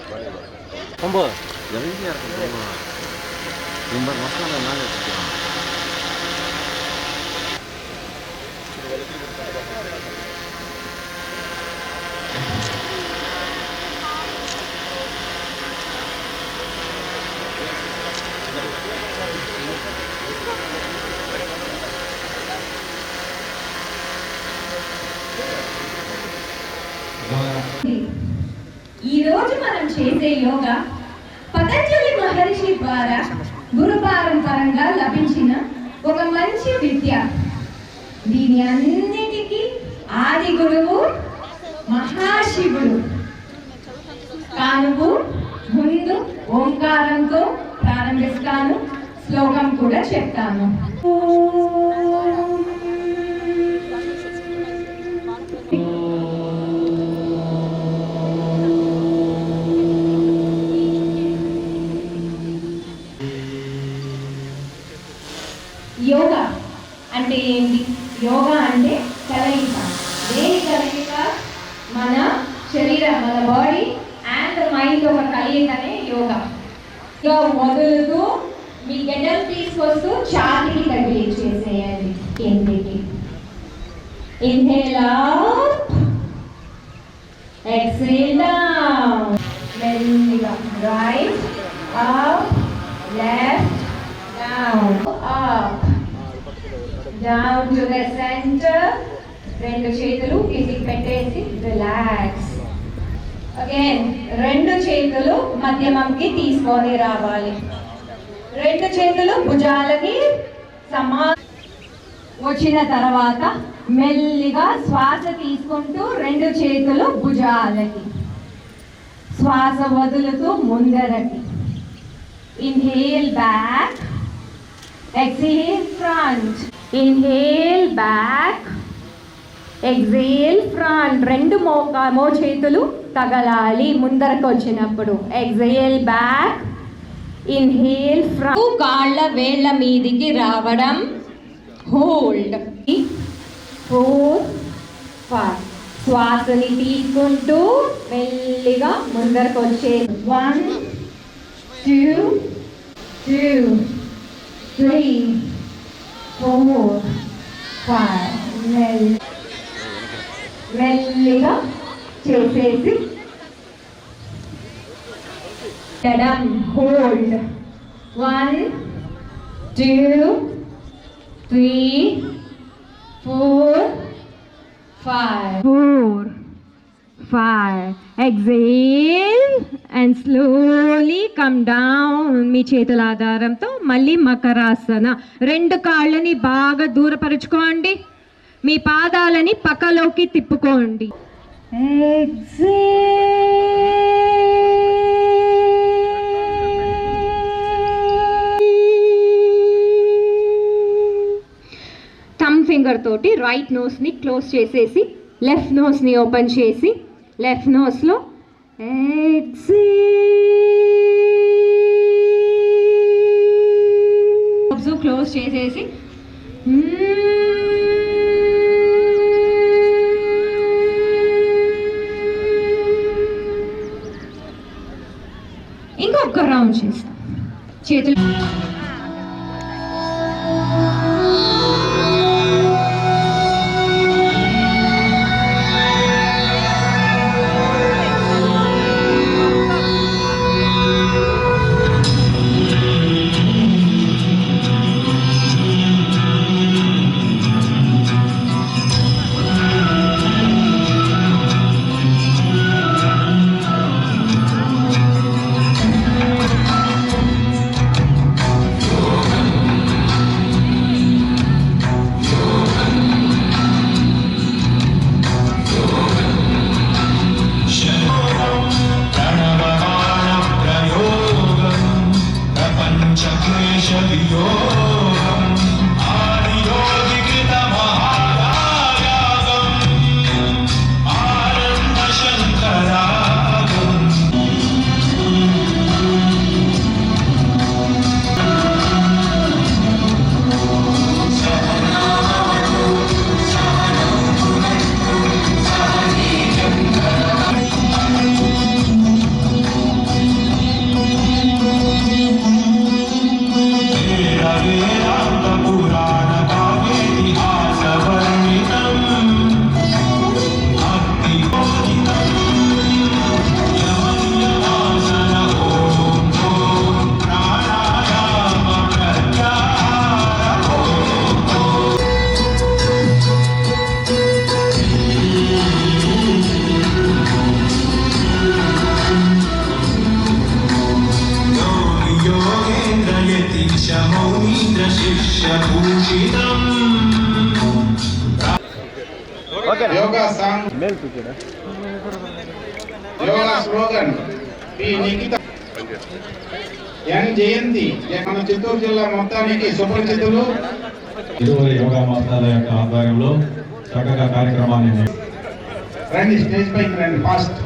홍보 연기야 그거 금방 왔다는 날에 ఈ రోజు మనం చేసే యోగా పతంజలి మహర్షి ద్వారా గురు పారంపరంగా లభించిన ఒక మంచి విద్య. దీని అన్నిటికీ ఆది గురువు మహాశివుడు. కానుకు ముందు ఓంకారంతో ప్రారంభిస్తాను, శ్లోకం కూడా చెప్తాను. యోగా అంటే ఏంటి? యోగా అంటే కలయిక. దేని కలయిక? మన శరీరం, మన బాడీ అండ్ మైండ్ ఒక కలయికనే యోగా. మొదలుతూ మీ గెడల్ తీసుకొస్తూ ఛాతీకి తగిలించేసేయండి. కిందికి ఇన్హేల్ అప్, ఎక్స్హేల్ డౌన్. మెల్లిగా right up, left down, up, down to the center. రెండు చేతులు కిందికి పెట్టేసి రిలాక్స్. అగైన్ రెండు చేతులు మధ్యమంకి తీసుకొని రావాలి. రెండు చేతులు భుజాలకి వచ్చిన తర్వాత మెల్లిగా శ్వాస తీసుకుంటూ రెండు చేతులు భుజాలకి, శ్వాస వదులుతూ ముందరకి. Inhale back, exhale front, inhale back, exhale front. రెండు మో చేతులు తగలాలి ముందరకు వచ్చినప్పుడు. exhale back, inhale front. కాళ్ళ వేళ్ళ మీదికి రావడం, హోల్డ్. 4 5. శ్వాసని తీసుకుంటూ మెల్లిగా ముందరకు వచ్చే 1 2 2 3 4 5. మెల్లిగా చేసేసి hold. 1 2 3 4 5. Exhale and slowly come down. మీ చేతుల ఆధారంతో మళ్ళీ మకరాసన. రెండు కాళ్ళని బాగా దూరపరుచుకోండి, మీ పాదాలని పక్కలోకి తిప్పుకోండి. థంబ్ ఫింగర్ తోటి రైట్ నోస్ని క్లోజ్ చేసేసి లెఫ్ట్ నోస్ని ఓపెన్ చేసి లెఫ్ట్ నోస్లో క్లోజ్ చేసేసి ఇంకొక రౌండ్ చేస్తాం. చేతులు yoga song yoga slogan P Nikhita N Jayanthi మన చిత్తూరు జిల్లా మొత్తానికి సుపరిచితులు. ఇరువురు యోగా మాస్టర్ల యొక్క ఆధ్వర్యంలో చక్కగా కార్యక్రమాన్ని రండి, స్టేజ్ పైకి రండి ఫాస్ట్.